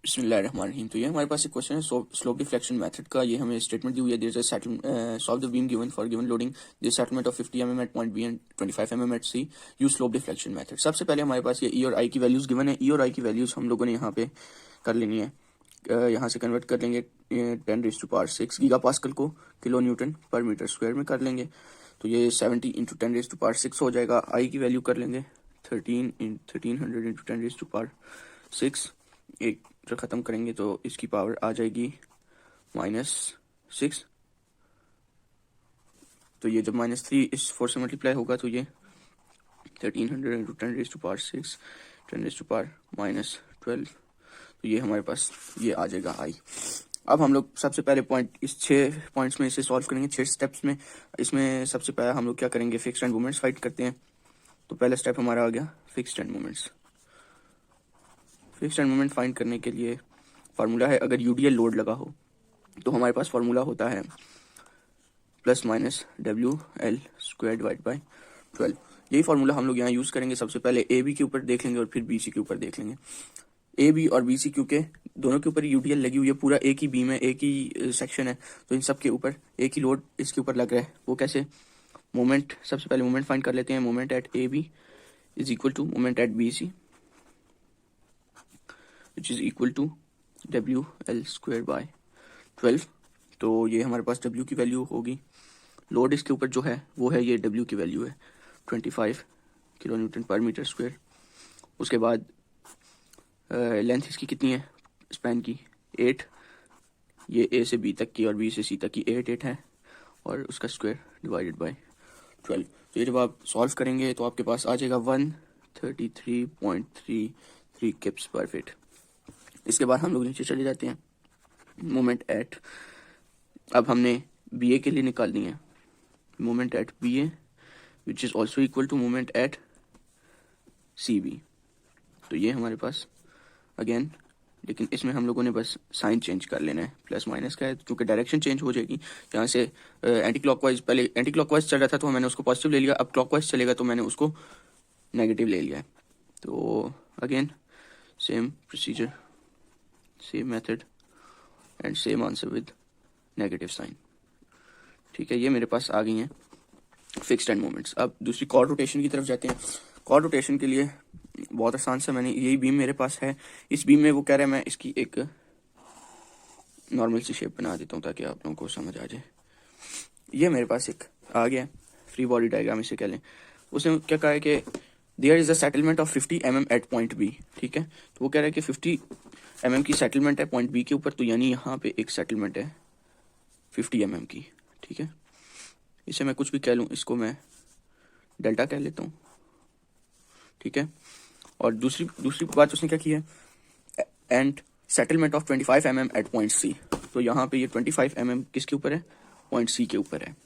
बिस्मिल्लाहिर्रहमानिर्रहीम। तो ये हमारे पास एक क्वेश्चन है स्लोप डिफ्लेक्शन मेथड का। ये हमें स्टेटमेंट दी हुई है, there is a settlement solve the beam given for given loading this settlement of 50 mm at point B and 25 mm at C use slope deflection method. सबसे पहले हमारे पास ये ई और आई की वैल्यूज गिवन है। ई और आई की वैल्यूज हम लोगों ने यहाँ पे कर लेनी है, यहाँ से कन्वर्ट कर लेंगे 10⁻6 गीगा पास्कल को kilo newton per metre square में कर लेंगे। तो ये 70 इंटू 10⁻6 हो जाएगा। आई की वैल्यू कर लेंगे 1300 इंटू 10⁻6, एक ख़त्म करेंगे तो इसकी पावर आ जाएगी -6। तो ये जब -3 इस 4 से मल्टीप्लाई होगा तो ये 1300 इंटू 10⁻6 10⁻−12। तो ये हमारे पास ये आ जाएगा आई। अब हम लोग सबसे पहले पॉइंट इस 6 पॉइंट्स में इसे सॉल्व करेंगे 6 स्टेप्स में। इसमें सबसे पहले हम लोग क्या करेंगे, फिक्स्ड एंड मोमेंट्स फाइंड करते हैं। तो पहला स्टेप हमारा आ गया fixed and moments. Fixed end moment find करने के लिए फार्मूला है, अगर यूडीएल लोड लगा हो तो हमारे पास फार्मूला होता है +/WL² / 12। यही फार्मूला हम लोग यहाँ यूज करेंगे। सबसे पहले ए बी के ऊपर देख लेंगे और फिर बी सी के ऊपर देख लेंगे। ए बी और बी सी क्योंकि दोनों के ऊपर यूडीएल लगी हुई है, पूरा एक ही बीम है, एक ही सेक्शन है, तो इन सब के ऊपर एक ही लोड इसके ऊपर लग रहा है। वो कैसे? मोमेंट, सबसे पहले मोमेंट फाइंड कर लेते हैं। Moment at A B is equal to moment at B C which is equal to WL² / 12। तो ये हमारे पास W की वैल्यू होगी। लोड इसके ऊपर जो है वो है, ये W की वैल्यू है 25 kilo newton per metre square. उसके बाद लेंथ इसकी कितनी है स्पैन की? 8। ये A से B तक की और B से C तक की 8 है, और उसका स्क्वायर डिवाइडेड बाय 12। तो ये जब आप सॉल्व करेंगे तो आपके पास आ जाएगा 133.33 किप्स पर फीट। इसके बाद हम लोग नीचे चले जाते हैं। मोमेंट एट, अब हमने बी ए के लिए निकालनी है। Moment at B A which is also equal to moment at C B. तो ये हमारे पास अगेन, लेकिन इसमें हम लोगों ने बस साइन चेंज कर लेना है, प्लस माइनस का है क्योंकि डायरेक्शन चेंज हो जाएगी। यहाँ से एंटी क्लॉकवाइज, पहले एंटी क्लॉकवाइज चल रहा था तो मैंने उसको पॉजिटिव ले लिया, अब क्लॉकवाइज चलेगा तो मैंने उसको नेगेटिव ले लिया है। तो again same procedure, same method and same answer with negative sign. ठीक है, ये मेरे पास आ गई हैं फिक्स्ड एंड मोमेंट्स। अब दूसरी कॉर्ड रोटेशन की तरफ जाते हैं। कॉर्ड रोटेशन के लिए बहुत आसान सा, मैंने यही बीम मेरे पास है। इस बीम में वो कह रहा है मैं इसकी एक नॉर्मल सी शेप बना देता हूँ ताकि आप लोगों को समझ आ जाए। ये मेरे पास एक आ गया फ्री बॉडी डायग्राम, इसे कह लें। उसने क्या कहा है कि there is a settlement of 50 mm at point B. ठीक है, तो वो कह रहा है कि 50 mm की सेटलमेंट है पॉइंट बी के ऊपर, तो यानी यहाँ पे एक सेटलमेंट है 50 mm की। ठीक है, इसे मैं कुछ भी कह लूँ, इसको मैं डेल्टा कह लेता हूँ। ठीक है, और दूसरी बात उसने क्या की है, and settlement of 25 mm at point C. तो यहाँ पे ये 25 mm किसके ऊपर है? पॉइंट सी के ऊपर है।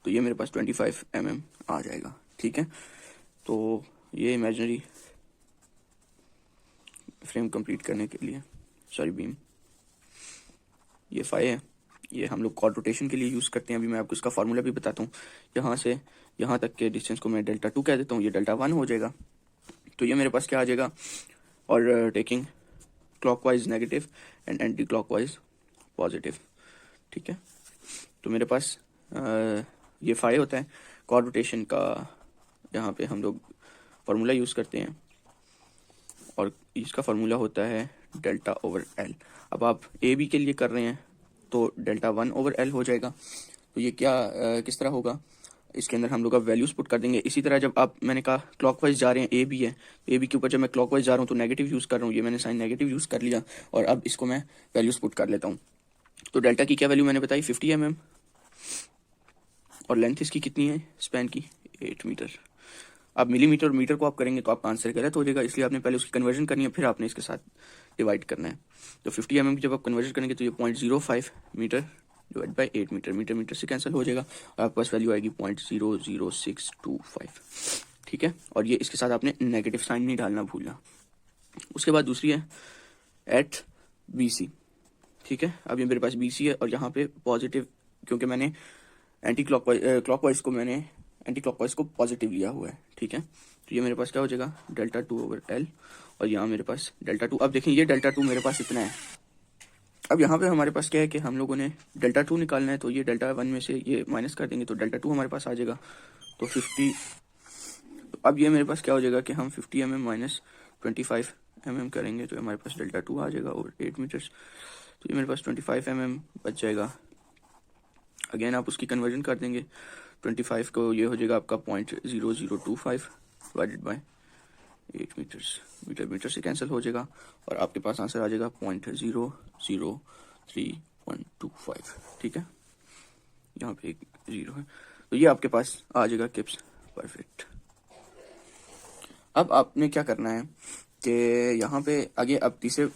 तो ये मेरे पास 25 mm आ जाएगा। ठीक है, तो ये इमेजिनरी फ्रेम कंप्लीट करने के लिए, सॉरी बीम, ये फाई है, ये हम लोग कॉर्ड रोटेशन के लिए यूज़ करते हैं। अभी मैं आपको इसका फार्मूला भी बताता हूँ। यहाँ से यहाँ तक के डिस्टेंस को मैं Δ2 कह देता हूँ, ये Δ1 हो जाएगा। तो ये मेरे पास क्या आ जाएगा, और taking clockwise negative and anti clockwise positive. ठीक है, तो मेरे पास ये फाई होता है कॉर्ड रोटेशन का। यहाँ पे हम लोग फार्मूला यूज़ करते हैं और इसका फार्मूला होता है Δ/L। अब आप ए बी के लिए कर रहे हैं तो Δ1/L हो जाएगा। तो ये क्या किस तरह होगा, इसके अंदर हम लोग अब वैल्यूज पुट कर देंगे। इसी तरह जब आप, मैंने कहा क्लॉकवाइज जा रहे हैं, ए बी है, ए बी के ऊपर जब मैं क्लॉकवाइज जा रहा हूँ तो नेगेटिव यूज़ कर रहा हूँ, ये मैंने साइन नेगेटिव यूज़ कर लिया, और अब इसको मैं वैल्यूज पुट कर लेता हूँ। तो डेल्टा की क्या वैल्यू मैंने बताई, 50 mm, और लेंथ इसकी कितनी है स्पैन की, 8 मीटर। अब मिलीमीटर और मीटर को आप करेंगे तो आपका आंसर गलत हो जाएगा, इसलिए आपने पहले उसकी कन्वर्जन करनी है, फिर आपने इसके साथ डिवाइड करना है। तो 50 mm की जब आप कन्वर्जन करेंगे तो ये 0.05 metre divide by 8 metre, metre metre से कैंसिल हो जाएगा, और आपके पास वैल्यू आएगी 0.00625। ठीक है, और ये इसके साथ आपने नेगेटिव साइन नहीं डालना भूलना। उसके बाद दूसरी है एट बी सी। ठीक है, अब ये मेरे पास बी सी है और यहाँ पे पॉजिटिव, क्योंकि मैंने क्लॉकवाइज को मैंने एंटी क्लॉकवाइज को पॉजिटिव लिया हुआ है। ठीक है, तो ये मेरे पास क्या हो जाएगा Δ2/L, और यहाँ मेरे पास डेल्टा टू। अब देखें ये डेल्टा टू मेरे पास इतना है। अब यहाँ पे हमारे पास क्या है कि हम लोगों ने डेल्टा टू निकालना है, तो ये डेल्टा वन में से ये माइनस कर देंगे तो डेल्टा टू हमारे पास आ जाएगा। तो 50, तो अब ये मेरे पास क्या हो जाएगा कि हम 50 mm माइनस 25 mm करेंगे तो हमारे पास डेल्टा टू आ जाएगा और 8 मीटर्स। तो ये मेरे पास 25 mm बच जाएगा। अगेन आप उसकी कन्वर्जन कर देंगे, 25 को ये हो जाएगा आपका 0.0025 divided by 8 metres. Metre metre से कैंसिल हो जाएगा और आपके पास आंसर आ जाएगा 0.00325। ठीक है, यहाँ पे एक जीरो है, तो ये आपके पास आ जाएगा किप्स परफेक्ट। अब आपने क्या करना है कि यहाँ पे आगे अब तीसरे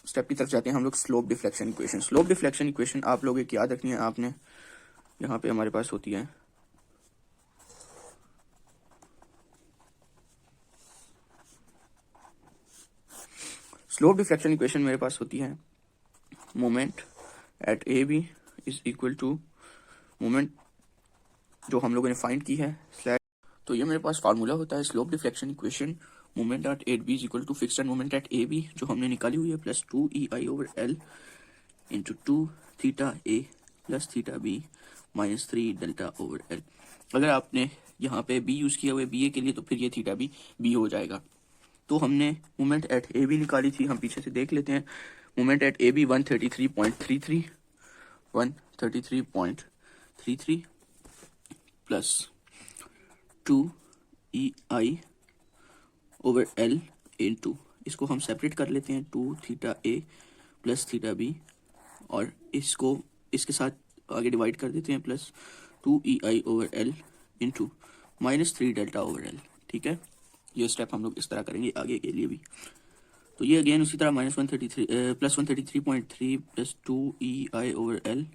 स्टेप की तरफ जाते हैं हम लोग, slope deflection equation. Slope deflection equation आप लोग एक याद रखनी है आपने, यहाँ पे हमारे पास होती है स्लोप डिफ्लेक्शन इक्वेशन मेरे पास होती है moment at A B is equal to moment जो हम लोगों ने फाइंड की है स्लैश। तो ये मेरे पास फार्मूला होता है slope deflection equation, moment at A B is equal to fixed moment at A B जो हमने निकाली हुई है plus 2EI/L into 2 theta A plus theta B minus 3 delta over L. अगर आपने यहाँ पे बी यूज किया हुआ है बी ए के लिए तो फिर ये थीटा बी हो जाएगा। तो हमने मोमेंट एट ए बी निकाली थी, हम पीछे से देख लेते हैं। Moment at A B 133.33 plus 2EI/L into, इसको हम सेपरेट कर लेते हैं, 2 theta A plus theta B और इसको इसके साथ आगे डिवाइड कर देते हैं plus 2EI/L into minus 3 delta over L. ठीक है, ये स्टेप हम लोग इस तरह करेंगे आगे के लिए भी। तो ये अगेन उसी तरह -133 प्लस 133.3 प्लस 2EI/L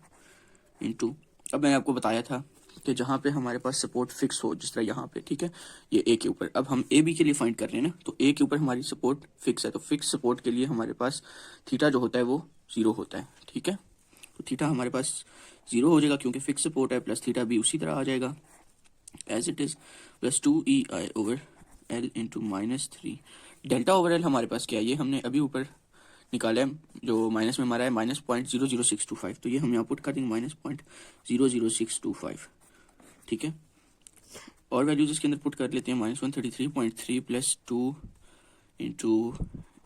इंटू, अब मैंने आपको बताया था कि जहाँ पे हमारे पास सपोर्ट फिक्स हो, जिस तरह यहाँ पे, ठीक है, ये ए के ऊपर। अब हम ए बी के लिए फाइंड कर रहे हैं ना, तो ए के ऊपर हमारी सपोर्ट फिक्स है, तो फिक्स सपोर्ट के लिए हमारे पास थीटा जो होता है वो 0 होता है। ठीक है, तो थीटा हमारे पास 0 हो जाएगा क्योंकि फिक्स सपोर्ट है, प्लस थीटा भी उसी तरह आ जाएगा as it is, plus 2EI/L into minus 3 delta over L. हमारे पास क्या है, ये हमने अभी ऊपर निकाला है, जो माइनस में हमारा है -0.00625, तो ये हम यहाँ पुट कर देंगे -0.00625। ठीक है, और वैल्यूज इसके अंदर पुट कर लेते हैं, -133.3 प्लस 2 इंटू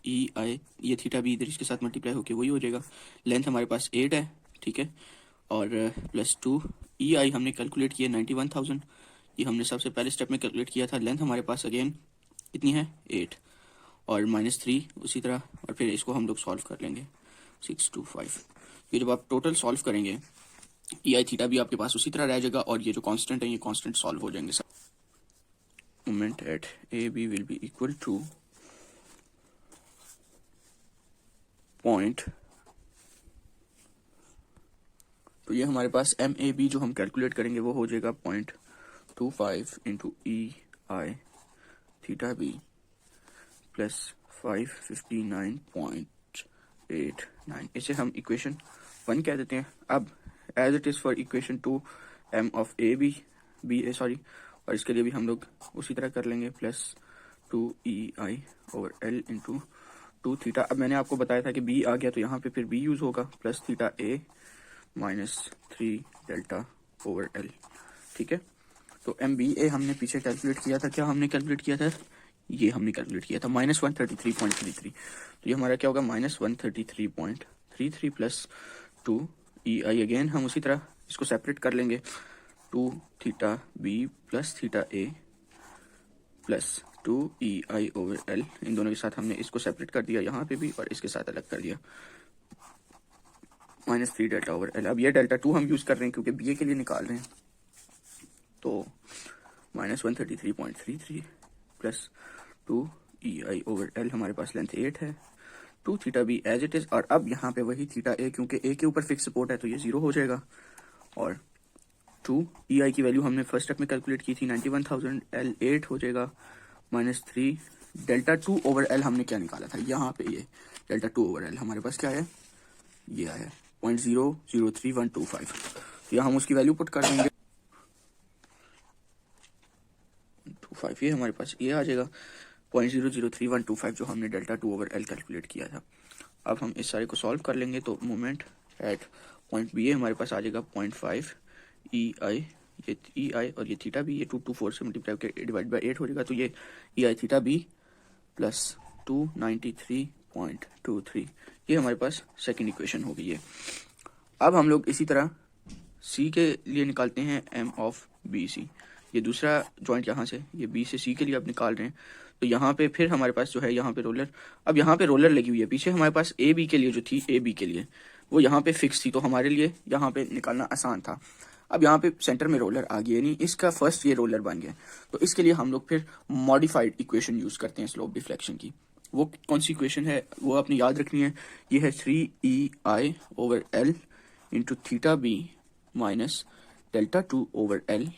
EI, ये थीटा भी इधर इसके साथ मल्टीप्लाई होके वही हो जाएगा। लेंथ हमारे पास 8 है, ठीक है, और प्लस 2 EI हमने कैलकुलेट किया 91,000, ये हमने सबसे पहले स्टेप में कैलकुलेट किया था। लेंथ हमारे पास अगेन कितनी है 8 और -3 उसी तरह, और फिर इसको हम लोग सॉल्व कर लेंगे 625। फिर जब आप टोटल सॉल्व करेंगे EI थीटा भी आपके पास उसी तरह रह जाएगा और ये जो कांस्टेंट है ये कांस्टेंट सॉल्व हो जाएंगे सब। Moment at A B will be equal to point, तो ये हमारे पास MAB जो हम कैलकुलेट करेंगे वो हो जाएगा 0.25 into EI theta B plus 559.89, इसे हम इक्वेशन 1 कह देते हैं। अब as it is for equation 2 M of A B sorry, और इसके लिए भी हम लोग उसी तरह कर लेंगे, प्लस 2EI/L इंटू 2 थीटा। अब मैंने आपको बताया था कि B आ गया तो यहाँ पे फिर B यूज़ होगा, plus theta A minus 3 delta over L। ठीक है, तो MBA हमने पीछे कैलकुलेट किया था, क्या हमने कैलकुलेट किया था, ये हमने कैलकुलेट किया था -133.33, तो ये हमारा क्या होगा -133.33 प्लस 2EI। अगेन हम उसी तरह इसको सेपरेट कर लेंगे, 2 theta B plus theta A plus 2EI/L, इन दोनों के साथ हमने इसको सेपरेट कर दिया यहाँ पे भी और इसके साथ अलग कर दिया, -3 डेल्टा ओवर L। अब ये डेल्टा 2 हम यूज़ कर रहे हैं क्योंकि BA के लिए निकाल रहे हैं, तो -133.33 प्लस 2EI/L, हमारे पास लेंथ 8 है, 2 theta B as it is, और अब यहाँ पे वही थीटा A क्योंकि A के ऊपर फिक्स सपोर्ट है तो ये 0 हो जाएगा, और 2EI की वैल्यू हमने फर्स्ट स्टेप में कैलकुलेट की थी 91,000, L 8 हो जाएगा, -3 डेल्टा 2 ओवर L हमने क्या निकाला था, यहाँ पे ये डेल्टा 2 ओवर L हमारे पास क्या है, ये आया 0.003125, तो यहाँ हम उसकी वैल्यू पुट कर देंगे 25, ये हमारे पास ये आ जाएगा। 0.003125 जो हमने डेल्टा 2 ओवर एल कैलकुलेट किया था। अब हम इस सारे को सॉल्व कर लेंगे तो moment at point B A हमारे पास आ जाएगा 0.5 ई आई, ये ई आई और ये थीटा बी, ये 224 से मल्टीप्लाई करके डिवाइड बाई 8 हो जाएगा, तो ये ई आई थीटा बी प्लस 293.23, ये हमारे पास सेकेंड इक्वेशन हो गई है। अब हम लोग इसी तरह सी के लिए निकालते हैं एम ऑफ बी सी, ये दूसरा जॉइंट यहाँ से, ये बी से सी के लिए आप निकाल रहे हैं, तो यहाँ पे फिर हमारे पास जो है यहाँ पे रोलर, अब यहाँ पे रोलर लगी हुई है, पीछे हमारे पास ए बी के लिए जो थी, ए बी के लिए वो यहाँ पे फिक्स थी, तो हमारे लिए यहाँ पे निकालना आसान था। अब यहाँ पे सेंटर में रोलर आ गया, नहीं इसका फर्स्ट ये रोलर बन गया, तो इसके लिए हम लोग फिर मॉडिफाइड इक्वेशन यूज करते हैं स्लोप डिफ्लेक्शन की। वो कौन सी इक्वेशन है वो आपने याद रखनी है, ये है 3EI over L into theta B minus delta 2 over L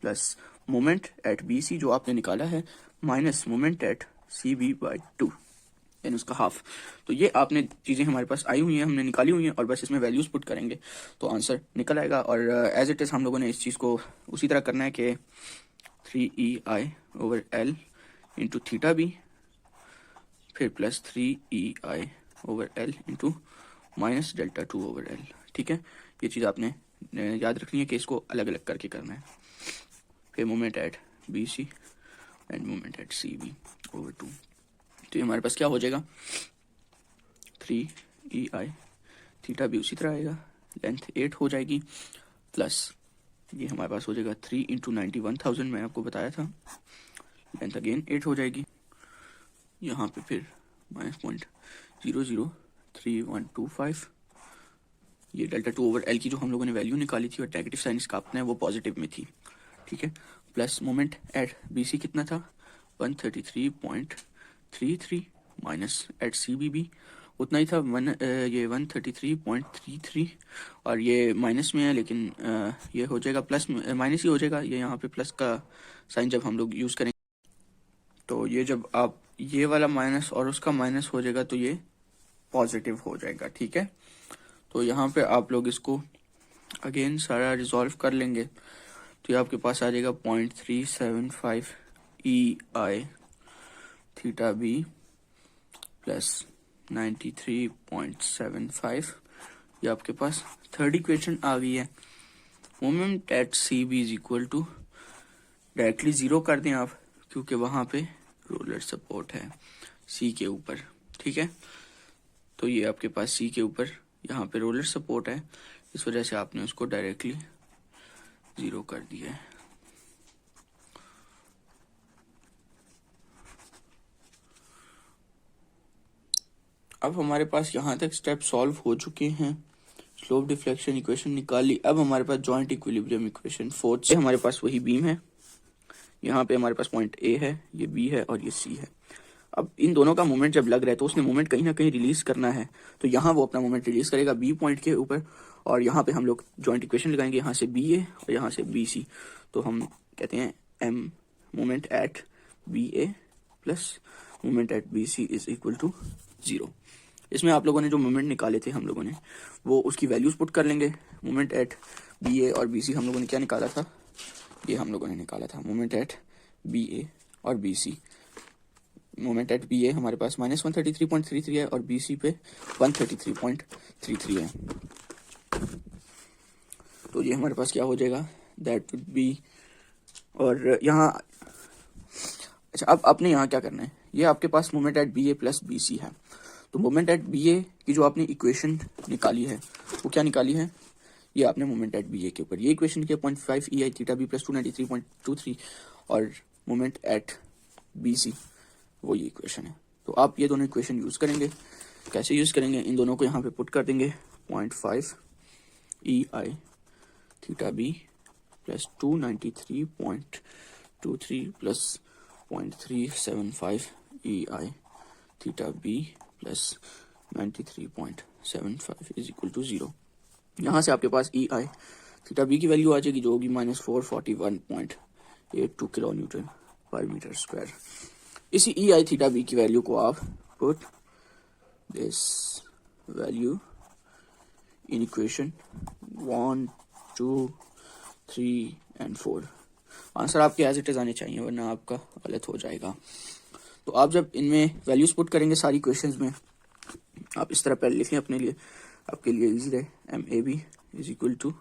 plus moment at B C जो आपने निकाला है minus moment at C B by 2 यानी उसका हाफ। तो ये आपने चीज़ें हमारे पास आई हुई हैं, हमने निकाली हुई हैं, और बस इसमें वैल्यूज पुट करेंगे तो आंसर निकल आएगा। और एज इट इज़ हम लोगों ने इस चीज़ को उसी तरह करना है कि 3EI over L into theta B फिर plus 3EI over L into minus delta 2 over L. ठीक है, ये चीज़ आपने याद रखनी है कि इसको अलग अलग करके करना है। फिर moment at B C and moment at C B over 2, तो ये हमारे पास क्या हो जाएगा 3EI थीटा भी उसी तरह आएगा, लेंथ 8 हो जाएगी, प्लस ये हमारे पास हो जाएगा 3 इंटू 91,000 मैं आपको बताया था, लेंथ अगेन 8 हो जाएगी, यहाँ पे फिर -0.003125, ये डेल्टा 2 ओवर एल की जो हम लोगों ने वैल्यू निकाली थी और नेगेटिव साइन इसका अपना है वो पॉजिटिव में थी। ठीक है, plus moment at B C कितना था 133.33 माइनस एट सी बी भी उतना ही था ये 133.33, और ये माइनस में है लेकिन ये हो जाएगा प्लस माइनस ही हो जाएगा, ये यहाँ पे प्लस का साइन जब हम लोग यूज़ करेंगे तो ये जब आप ये वाला माइनस और उसका माइनस हो जाएगा तो ये पॉजिटिव हो जाएगा। ठीक है, तो यहाँ पे आप लोग इसको अगेन सारा रिजॉल्व कर लेंगे तो ये आपके पास आ जाएगा 0.375 EI थीटा बी प्लस 93.75, ये आपके पास थर्ड इक्वेशन आ गई है। Moment at C B is equal to, directly zero कर दें आप क्योंकि वहां पे रोलर सपोर्ट है सी के ऊपर। ठीक है, तो ये आपके पास सी के ऊपर यहाँ पे रोलर सपोर्ट है, इस वजह से आपने उसको डायरेक्टली जीरो कर दिया है। अब हमारे पास यहाँ तक स्टेप सॉल्व हो चुके हैं, स्लोप डिफ्लेक्शन इक्वेशन निकाली। अब हमारे पास जॉइंट इक्विलिब्रियम इक्वेशन फोर्थ से हमारे पास वही बीम है, यहाँ पे हमारे पास पॉइंट ए है, ये बी है और ये सी है। अब इन दोनों का मोमेंट जब लग रहा है तो उसने मोमेंट कहीं ना कहीं रिलीज करना है, तो यहाँ वो अपना मोमेंट रिलीज करेगा बी पॉइंट के ऊपर, और यहाँ पे हम लोग जॉइंट इक्वेशन लगाएंगे, यहाँ से बी ए और यहाँ से बी सी, तो हम कहते हैं M moment at B A plus moment at B C is equal to 0। इसमें आप लोगों ने जो मोमेंट निकाले थे हम लोगों ने वो उसकी वैल्यूज पुट कर लेंगे। मोमेंट एट बी ए और बी सी हम लोगों ने क्या निकाला था, ये हम लोगों ने निकाला था मोमेंट एट बी ए और B C. Moment at B A हमारे पास -133.33 है और बी सी पे 133.33 है, तो ये हमारे पास क्या हो जाएगा दैट वुड बी, और यहाँ अच्छा अब आपने यहाँ क्या करना है, ये आपके पास moment at B A plus B C है, तो मोमेंट एट बी ए की जो आपने इक्वेशन निकाली है वो क्या निकाली है, ये आपने मोमेंट एट बी ए के ऊपर ये इक्वेशन के 0.5 EI थीटा बी प्लस 293.23 और मोमेंट एट बी सी वो ये इक्वेशन है। तो आप ये दोनों इक्वेशन यूज करेंगे, कैसे यूज करेंगे, इन दोनों को यहाँ पे पुट कर देंगे 0.5 EI theta B plus 293.23 plus 0.375 EI theta B plus 93.75 is equal to 0। यहाँ से आपके पास EI थीटा बी की वैल्यू आ जाएगी जो होगी -441.82 kilo newton per metre square. इसी EI थीटा बी की वैल्यू को आप put this value in equation 1, 2, 3 and 4। Answer आपके एज इट इज आने चाहिए वरना आपका गलत हो जाएगा। तो आप जब इनमें वैल्यूज पुट करेंगे सारी क्वेश्चंस में, आप इस तरह पहले लिखें अपने लिए, आपके लिए इजी रहे। M A B is equal to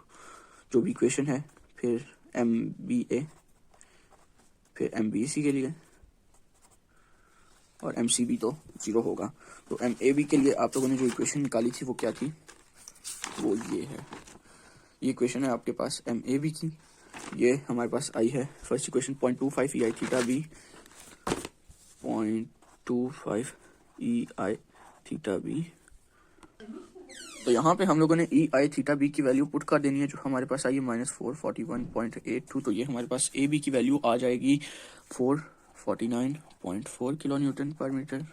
जो भी इक्वेशन है, फिर एम बी ए, फिर एम बी सी के लिए, और एम सी बी तो 0 होगा। तो एम ए बी के लिए आप लोगों ने जो इक्वेशन निकाली थी वो क्या थी, वो ये है। ये इक्वेशन है आपके पास एम ए बी की, ये हमारे पास आई है फर्स्ट इक्वेशन 0.25 ई आई थीटा बी, 0.25 ई आई थीटा बी। तो यहाँ पे हम लोगों ने ई आई थीटा बी की वैल्यू पुट कर देनी है, जो हमारे पास आई है -441.82। तो ये हमारे पास ए बी की वैल्यू आ जाएगी 449.4 kilo newton per metre.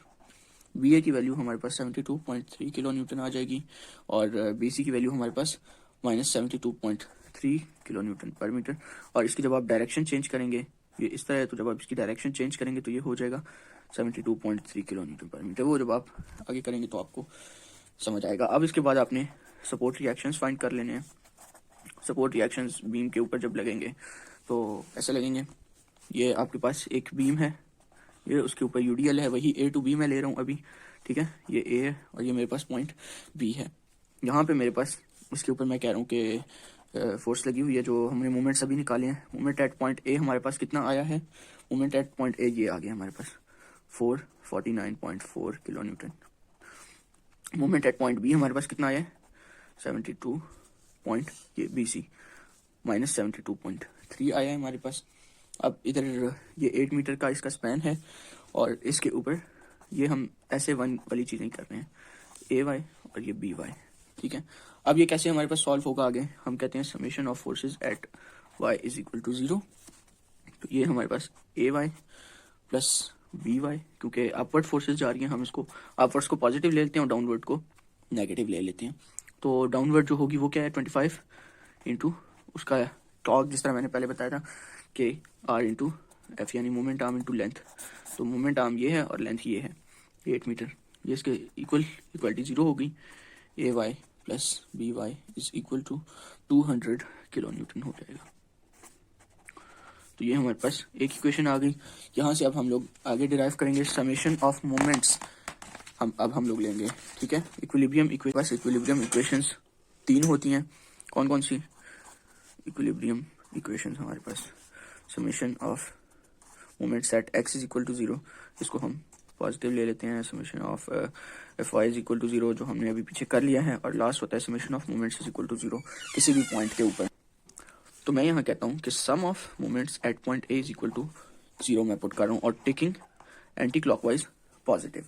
B ए की वैल्यू हमारे पास 72.3 किलो न्यूटन आ जाएगी, और बी सी की वैल्यू हमारे पास -72.3 किलो न्यूटन पर मीटर। और इसकी जब आप डायरेक्शन चेंज करेंगे, ये इस तरह है, तो जब आप इसकी डायरेक्शन चेंज करेंगे तो ये हो जाएगा 72.3 किलो न्यूटन पर मीटर। वो जब आप आगे करेंगे तो आपको समझ आएगा। अब इसके बाद आपने सपोर्ट रिएक्शंस फाइंड कर लेने हैं। सपोर्ट रिएक्शंस बीम के ऊपर जब लगेंगे तो ऐसे लगेंगे, ये आपके पास एक बीम है, ये उसके ऊपर यूडीएल है, वही ए टू बी मैं ले रहा हूँ अभी, ठीक है। ये ए है और ये मेरे पास पॉइंट बी है। यहाँ पे मेरे पास उसके ऊपर मैं कह रहा हूँ कि फोर्स लगी हुई है, जो हमने मोमेंट्स अभी निकाले हैं। मोमेंट एट पॉइंट ए हमारे पास कितना आया है, मोमेंट एट पॉइंट ए ये आ गया हमारे पास 449.4 kilo newton. Moment at point B हमारे पास कितना आया है 72 पॉइंट, ये बी सी -72.3 आया है हमारे पास। अब इधर ये 8 मीटर का इसका स्पैन है, और इसके ऊपर ये हम ऐसे वन वाली चीज़ें कर रहे हैं, ए वाई और ये बी वाई, ठीक है। अब ये कैसे हमारे पास सॉल्व होगा आगे, हम कहते हैं summation of forces at Y is equal to 0। तो ये हमारे पास A Y plus B Y, क्योंकि अपवर्ड फोर्सेस जा रही हैं, हम इसको अपवर्ड्स को पॉजिटिव ले लेते हैं और डाउनवर्ड को नेगेटिव ले लेते हैं। तो डाउनवर्ड जो होगी वो क्या है 25 इंटू उसका टॉर्क, जिस तरह मैंने पहले बताया था कि आर इंटू एफ, यानी मोमेंट आर्म इंटू लेंथ। तो मोमेंट आर्म ये है और लेंथ ये है 8 मीटर, ये इसके इक्वलिटी 0 होगी। A Y plus B Y is equal to 200 kilo newton हो जाएगा। तो ये हमारे पास एक इक्वेशन आ गई। यहाँ से अब हम लोग आगे डिराइव करेंगे समेशन ऑफ मोमेंट्स। हम लोग लेंगे, ठीक है। इक्विलिब्रियम इक्वेशंस 3 होती हैं। कौन कौन सी इक्विलिब्रियम इक्वेशंस हमारे पास, summation of moments at X is equal to 0, इसको हम पॉजिटिव ले लेते हैं। Summation of F Y is equal to 0 जो हमने अभी पीछे कर लिया है, और लास्ट होता है summation of moments is equal to 0 किसी भी पॉइंट के ऊपर। तो मैं यहाँ कहता हूँ कि sum of moments at point A is equal to 0 मैं पुट कर रहा हूँ, और टेकिंग एंटी क्लॉकवाइज पॉजिटिव।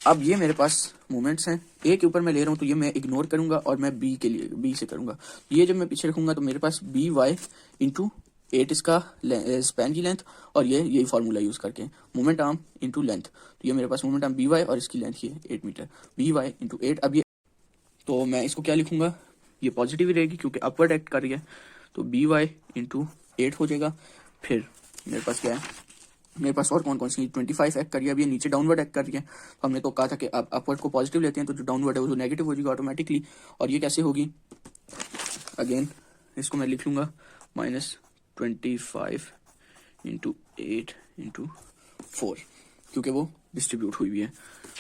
अब ये मेरे पास मोमेंट्स हैं, ए के ऊपर मैं ले रहा हूँ, तो ये मैं इग्नोर करूंगा और मैं बी के लिए बी से करूंगा। ये जब मैं पीछे रखूंगा तो मेरे पास बी वाई इंटू 8 इसका स्पैन की लेंथ, और ये यही फार्मूला यूज करके मोमेंट आर्म इंटू लेंथ। तो ये मेरे पास मोमेंट आर्म बी वाई और इसकी लेंथ ये 8 मीटर, बी वाई इंटू 8। अब ये तो मैं इसको क्या लिखूंगा, ये पॉजिटिव ही रहेगी क्योंकि अपवर्ड एक्ट कर रही है, तो बी वाई इंटू 8 हो जाएगा। फिर मेरे पास क्या है, मेरे पास और कौन कौन सी 25 एक्ट कर रही है, अब ये नीचे डाउनवर्ड एक्ट कर रही है। तो हमने तो कहा था कि आप अपवर्ड को पॉजिटिव लेते हैं तो जो डाउनवर्ड है वो नेगेटिव हो जाएगा ऑटोमेटिकली। और ये कैसे होगी, अगेन इसको मैं लिख लूंगा -25 इंटू 8 इंटू 4, क्योंकि वो डिस्ट्रीब्यूट हुई हुई है।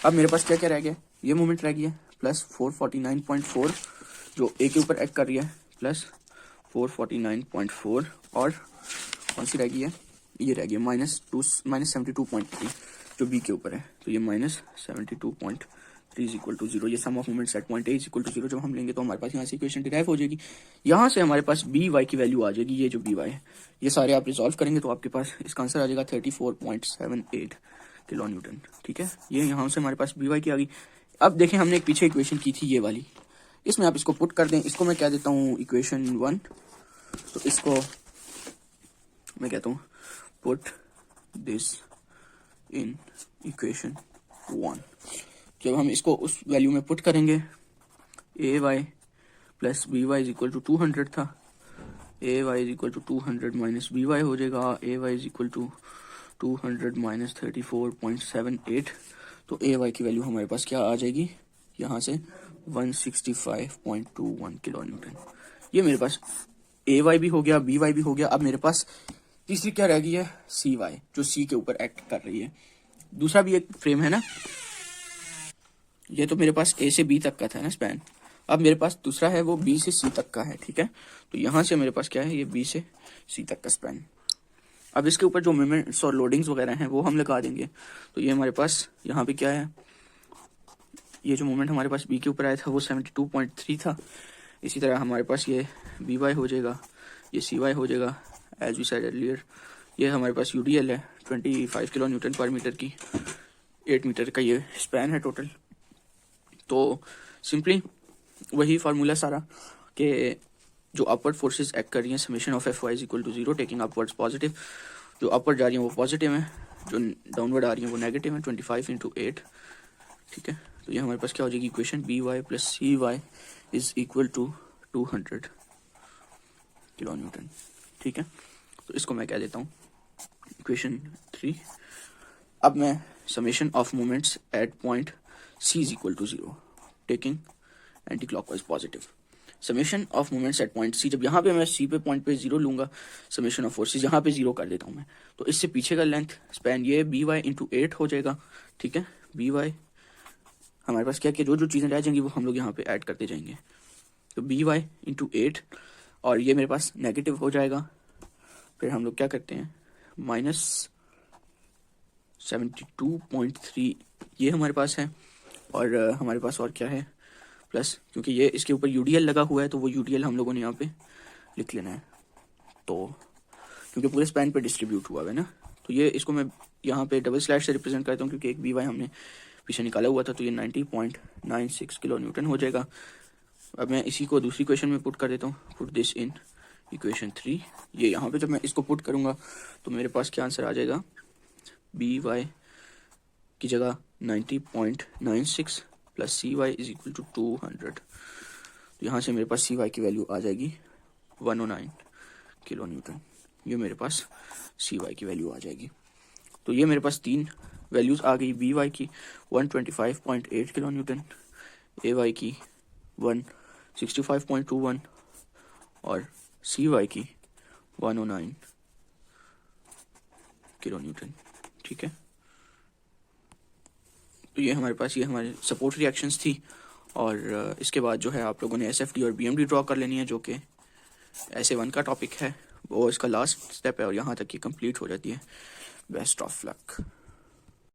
अब मेरे पास क्या क्या रह गया, ये मूवमेंट रह गई है प्लस 449.4 जो ए के ऊपर एक्ट कर रही है, प्लस 449.4, और कौन सी रह गई है, ये रह गया -72.3 जो बी के ऊपर है। तो ये -72.3 इज इक्वल टू 0। ये sum of moments at point A is equal to 0 जब हम लेंगे तो हमारे पास यहाँ से इक्वेशन डिराइव हो जाएगी। यहाँ से हमारे पास बी वाई की वैल्यू आ जाएगी, ये जो बी वाई है ये सारे आप रिजॉल्व करेंगे तो आपके पास इसका आंसर आ जाएगा 34.78 किलो न्यूटन, ठीक है। ये यहाँ से हमारे पास बी वाई की आ गई। अब देखें हमने एक पीछे इक्वेशन की थी ये वाली, इसमें आप इसको पुट कर दें। इसको मैं कह देता हूँ इक्वेशन 1, तो इसको मैं कहता हूँ पुट दिस इन इक्वेशन 1। जब हम इसको उस वैल्यू में पुट करेंगे, A Y plus B Y is equal to 200 था, A Y is equal to 200 minus B Y हो जाएगा, A Y is equal to 200 minus 34.78। तो ए वाई की वैल्यू हमारे पास क्या आ जाएगी, यहाँ से 165.21 किलो न्यूटन। ये मेरे पास ए वाई भी हो गया, बी वाई भी हो गया। अब मेरे पास तीसरी क्या रह गई है, सी वाई, जो सी के ऊपर एक्ट कर रही है। दूसरा भी एक फ्रेम है ना, ये तो मेरे पास ए से बी तक का था ना स्पैन, अब मेरे पास दूसरा है वो बी से सी तक का है, ठीक है। तो यहाँ से मेरे पास क्या है, ये बी से सी तक का स्पैन। अब इसके ऊपर जो मोमेंट्स और लोडिंग्स वगैरह हैं वो हम लगा देंगे। तो ये हमारे पास यहाँ पे क्या है, ये जो मोमेंट हमारे पास बी के ऊपर आया था वो 72.3 था। इसी तरह हमारे पास ये बी वाई हो जाएगा, ये सी वाई हो जाएगा एज वी सेड अर्लियर। ये हमारे पास यूडीएल है 25 किलो न्यूटन पर मीटर की, 8 मीटर का ये स्पैन है टोटल। तो सिंपली वही फार्मूला सारा कि जो अपवर्ड फोर्सेस एक्ट कर रही हैं summation of F Y is equal to 0 taking upwards positive, जो अपवर्ड जा रही हैं वो पॉजिटिव है, जो डाउनवर्ड आ रही हैं वो नेगेटिव है 25 इंटू 8, ठीक है। तो ये हमारे पास क्या हो जाएगी equation, B Y plus C Y is equal to 200 kilo newton, ठीक है। तो इसको मैं कह देता हूँ इक्वेशन 3। अब मैं summation of moments at point C is equal to 0 taking anti clockwise positive, summation of moments at point C, जब यहाँ पे मैं सी पे पॉइंट पे 0 लूंगा, समेशन ऑफ फोर्सेस यहाँ पे 0 कर देता हूँ मैं, तो इससे पीछे का लेंथ स्पैन ये बी वाई इंटू 8 हो जाएगा, ठीक है। बी वाई हमारे पास क्या जो जो चीज़ें रह जाएंगी वो हम लोग यहाँ पे ऐड करते जाएंगे, तो बी वाई इंटू 8 और ये मेरे पास नेगेटिव हो जाएगा। फिर हम लोग क्या करते हैं, -72.3 ये हमारे पास है, और हमारे पास और क्या है प्लस, क्योंकि ये इसके ऊपर यूडीएल लगा हुआ है तो वो यूडीएल हम लोगों ने यहाँ पे लिख लेना है, तो क्योंकि पूरे स्पैन पे डिस्ट्रीब्यूट हुआ है ना, तो ये इसको मैं यहाँ पे डबल स्लैश से रिप्रेजेंट करता हूँ क्योंकि एक बी वाई हमने पीछे निकाला हुआ था, तो ये 90.96 किलो न्यूटन हो जाएगा। अब मैं इसी को दूसरी क्वेश्चन में पुट कर देता हूँ, पुट दिस इन इक्वेशन 3। ये यहाँ पे जब मैं इसको पुट करूँगा तो मेरे पास क्या आंसर आ जाएगा, बी वाई की जगह 90.96 plus C Y is equal to 200। तो यहाँ से मेरे पास सी वाई की वैल्यू आ जाएगी 109 किलो न्यूटन, ये मेरे पास सी वाई की वैल्यू आ जाएगी। तो ये मेरे पास तीन वैल्यूज़ आ गई, बी वाई की 125.8 किलो न्यूटन, ए वाई की 165.21 और सी वाई की 109 किलो न्यूटन, ठीक है। तो ये हमारे पास ये हमारे सपोर्ट रिएक्शंस थी, और इसके बाद जो है आप लोगों ने एसएफडी और बीएमडी ड्रॉ कर लेनी है, जो कि SA1 का टॉपिक है, वो इसका लास्ट स्टेप है और यहाँ तक ये कंप्लीट हो जाती है। Best of luck.